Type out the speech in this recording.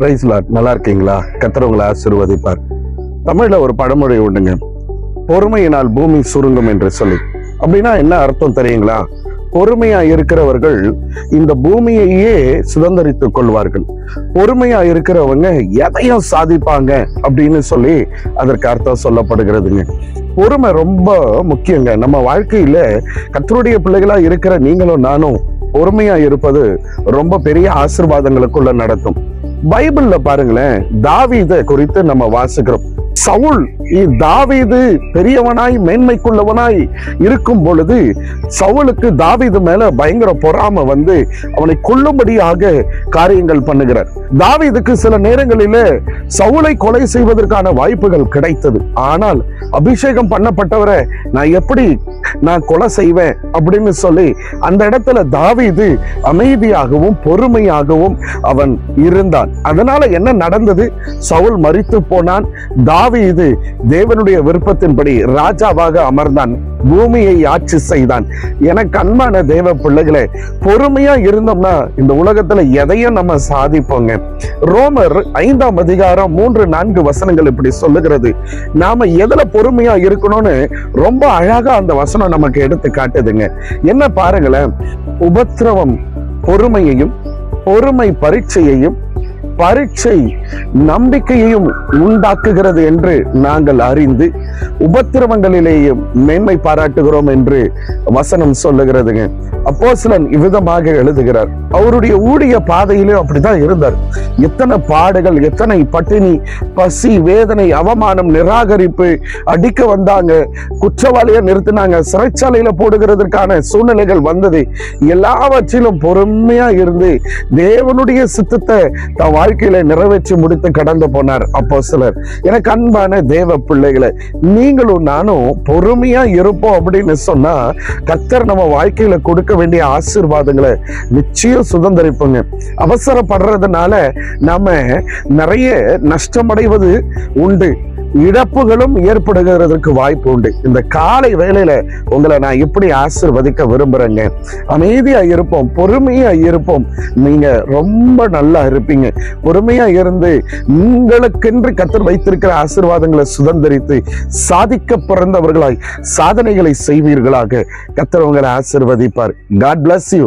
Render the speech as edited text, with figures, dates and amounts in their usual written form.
Price Lord. நல்லா இருக்கீங்களா? கர்த்தர் உங்களை ஆசீர்வதிப்பார். தமிழ்ல ஒரு பழமொழி உண்டுங்க, பொறுமையினால் பூமி சுருங்கும் என்று சொல்லி. அப்படின்னா என்ன அர்த்தம் தெரியுங்களா? பொறுமையா இருக்கிறவர்கள் இந்த பூமியையே சுதந்திரித்துக் கொள்வார்கள். பொறுமையா இருக்கிறவங்க எதையும் சாதிப்பாங்க அப்படின்னு சொல்லி அதற்கு அர்த்தம் சொல்லப்படுகிறதுங்க. பொறுமை ரொம்ப முக்கியங்க. நம்ம வாழ்க்கையில கர்த்தருடைய பிள்ளைகளா இருக்கிற நீங்களும் நானும் பொறுமையா இருப்பது ரொம்ப பெரிய ஆசீர்வாதங்களுக்குள்ள நடத்தும். பைபிள்ல பாருங்களேன், தாவீதை குறித்து நம்ம வாசிக்கிறோம். சவுல் தாவீது பெரியவனாய் மேன்மைக்குள்ளவனாய் இருக்கும் பொழுது சவுலுக்கு தாவீது மேல பயங்கர பொறாமை வந்து அவனை கொல்லும்படியாக காரியங்கள் பண்ணுகிறார். தாவீதுக்கு சில நேரங்களில சவுலை கொலை செய்வதற்கான வாய்ப்புகள் கிடைத்தது. ஆனால் அபிஷேகம் பண்ணப்பட்டவரை நான் கொலை செய்வேன் அப்படின்னு சொல்லி அந்த இடத்துல தாவீது அமைதியாகவும் பொறுமையாகவும் அவன் இருந்தான். அதனால என்ன நடந்தது? சவுல் மரித்து போனான். தாவீது தேவனுடைய விருப்பத்தின்படி ராஜாவாக அமர்ந்தான், பூமியை ஆட்சி செய்தான். எனக்கு அன்பான தேவ பிள்ளைகளே, பொறுமையா இருந்தோம்னா இந்த உலகத்துல எதையும் நம்ம சாதிப்போங்க. ரோமர் 5ஆம் அதிகாரம் 3-4 வசனங்கள் இப்படி சொல்லுகிறது. நாம எதுல பொறுமையா இருக்கணும்னு ரொம்ப அழகா அந்த வசனம் நமக்கு எடுத்து காட்டுதுங்க. என்ன பாருங்களேன், உபத்திரவம் பொறுமையையும், பொறுமை பரீட்சையையும், பரீட்சை நம்பிக்கையையும் உண்டாக்குகிறது என்று நாங்கள் அறிந்து உபத்திரவங்களிலேயும் மேன்மை பாராட்டுகிறோம் என்று வசனம் சொல்லுகிறதுங்க. அப்போஸ்தலன் இவ்விதமாக எழுதுகிறார். அவருடைய ஊழிய பாதையிலும் அப்படிதான் இருந்தார். எத்தனை பாடுகள், எத்தனை பட்டினி, பசி, வேதனை, அவமானம், நிராகரிப்பு, அடிக்க வந்தாங்க, குற்றவாளியை நிறுத்தினாங்க, சிறைச்சாலையில போடுகிறதுக்கான சூழ்நிலைகள் வந்தது. எல்லாவற்றிலும் பொறுமையா இருந்து தேவனுடைய சித்தத்தை தன் வாழ்க்கையில நிறைவேற்றி முடித்து கடந்து போனார் அப்போஸ்தலர். எனக்கு அன்பான தேவ பிள்ளைகளை, நீங்களும் நானும் பொறுமையா இருப்போம் அப்படின்னு சொன்னா கர்த்தர் நம்ம வாழ்க்கையில கொடுக்க வேண்டிய ஆசீர்வாதங்களை நிச்சயம் சுதந்திரிப்போங்க. அவசரப்படுறதுனால நாம நிறைய நஷ்டமடைவது உண்டு, இழப்புகளும் ஏற்படுகிறதுக்கு வாய்ப்பு உண்டு. இந்த காலை வேளையில உங்களை நான் இப்படி ஆசீர்வதிக்க விரும்புறேங்க. அமைதியா இருப்போம், பொறுமையா இருப்போம். நீங்க ரொம்ப நல்லா இருப்பீங்க. பொறுமையா இருந்து உங்களுக்கென்று கர்த்தர் வைத்திருக்கிற ஆசீர்வாதங்களை சுதந்திரித்து சாதிக்க பிறந்தவர்களாய் சாதனைகளை செய்வீர்களாக கர்த்தர் உங்களை ஆசீர்வதிப்பார். God bless you.